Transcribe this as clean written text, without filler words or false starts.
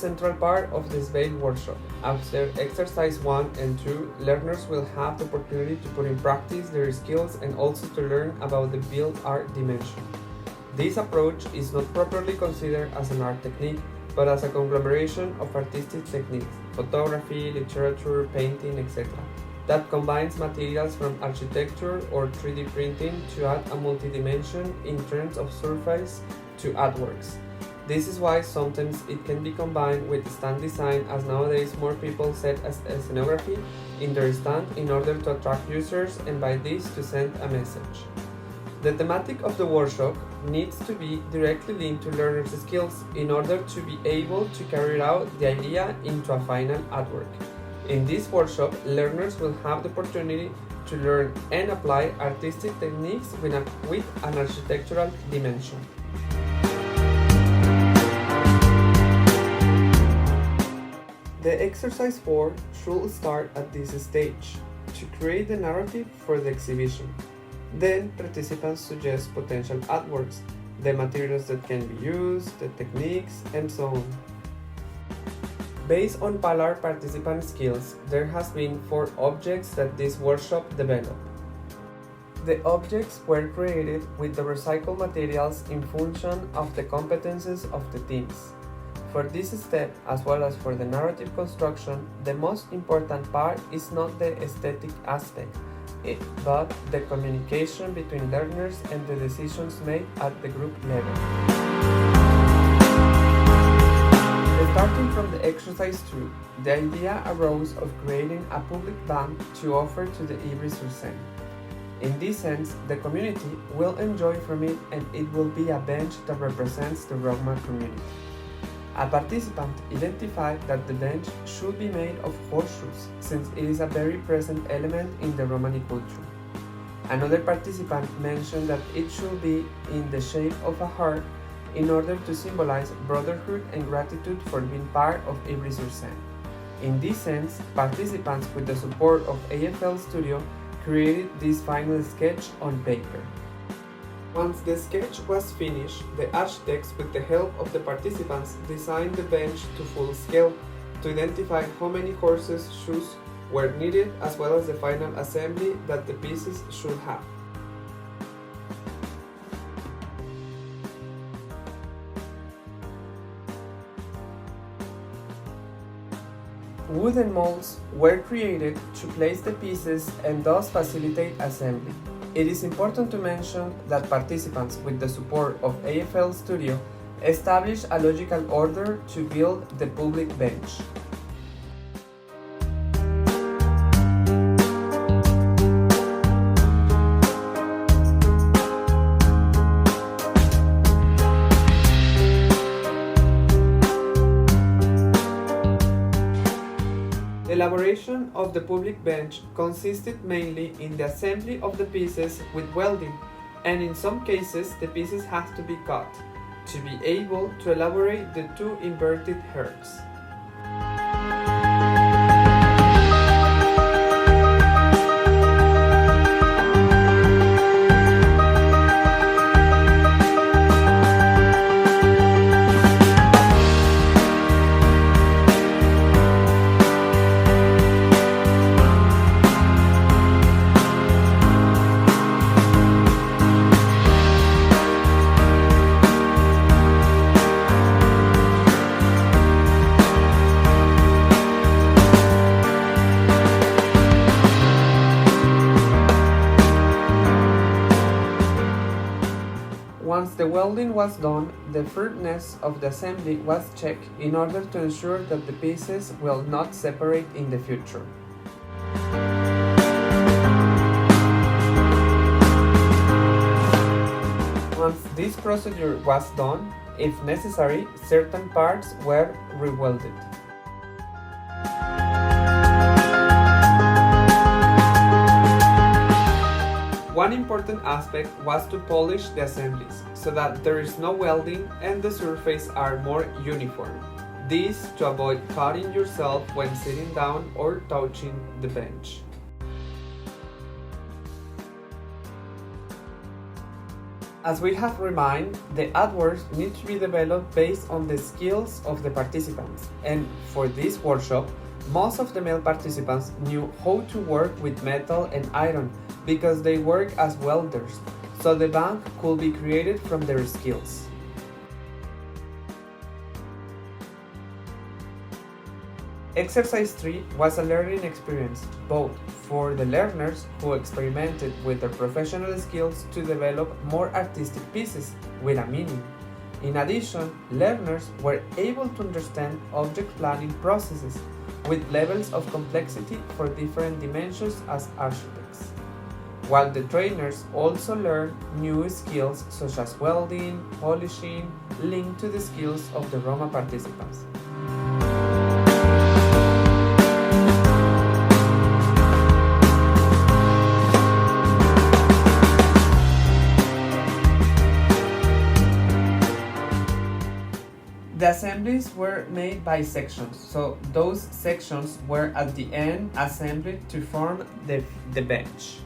central part of the SBAIL workshop. After exercise 1 and 2, learners will have the opportunity to put in practice their skills and also to learn about the build art dimension. This approach is not properly considered as an art technique, but as a conglomeration of artistic techniques, photography, literature, painting, etc., that combines materials from architecture or 3D printing to add a multi-dimension in terms of surface to artworks. This is why sometimes it can be combined with stand design, as nowadays more people set as scenography in their stand in order to attract users and by this to send a message. The thematic of the workshop needs to be directly linked to learners' skills in order to be able to carry out the idea into a final artwork. In this workshop, learners will have the opportunity to learn and apply artistic techniques with an architectural dimension. The exercise 4 should start at this stage, to create the narrative for the exhibition. Then participants suggest potential artworks, the materials that can be used, the techniques, and so on. Based on Palar participant skills, there has been 4 objects that this workshop developed. The objects were created with the recycled materials in function of the competences of the teams. For this step, as well as for the narrative construction, the most important part is not the aesthetic aspect, but the communication between learners and the decisions made at the group level. Starting from the exercise 2, the idea arose of creating a public bank to offer to the Ivry-sur-Seine. In this sense, the community will enjoy from it and it will be a bench that represents the Roma community. A participant identified that the bench should be made of horseshoes, since it is a very present element in the Romani culture. Another participant mentioned that it should be in the shape of a heart in order to symbolize brotherhood and gratitude for being part of Ivry-sur-Seine. In this sense, participants with the support of AFL Studio created this final sketch on paper. Once the sketch was finished, the architects, with the help of the participants, designed the bench to full scale to identify how many horses' shoes were needed, as well as the final assembly that the pieces should have. Wooden molds were created to place the pieces and thus facilitate assembly. It is important to mention that participants, with the support of AFL Studio, established a logical order to build the public bench. The elaboration of the public bench consisted mainly in the assembly of the pieces with welding, and in some cases the pieces have to be cut to be able to elaborate the 2 inverted hearts. Once the welding was done, the firmness of the assembly was checked in order to ensure that the pieces will not separate in the future. Once this procedure was done, if necessary, certain parts were re-welded. One important aspect was to polish the assemblies, so that there is no welding and the surfaces are more uniform. This to avoid cutting yourself when sitting down or touching the bench. As we have reminded, the artworks need to be developed based on the skills of the participants, and for this workshop, most of the male participants knew how to work with metal and iron because they work as welders, so the bank could be created from their skills. Exercise 3 was a learning experience, both for the learners who experimented with their professional skills to develop more artistic pieces with a meaning. In addition, learners were able to understand object planning processes with levels of complexity for different dimensions as architects, while the trainers also learned new skills such as welding, polishing, linked to the skills of the Roma participants. The assemblies were made by sections, so those sections were at the end assembled to form the bench.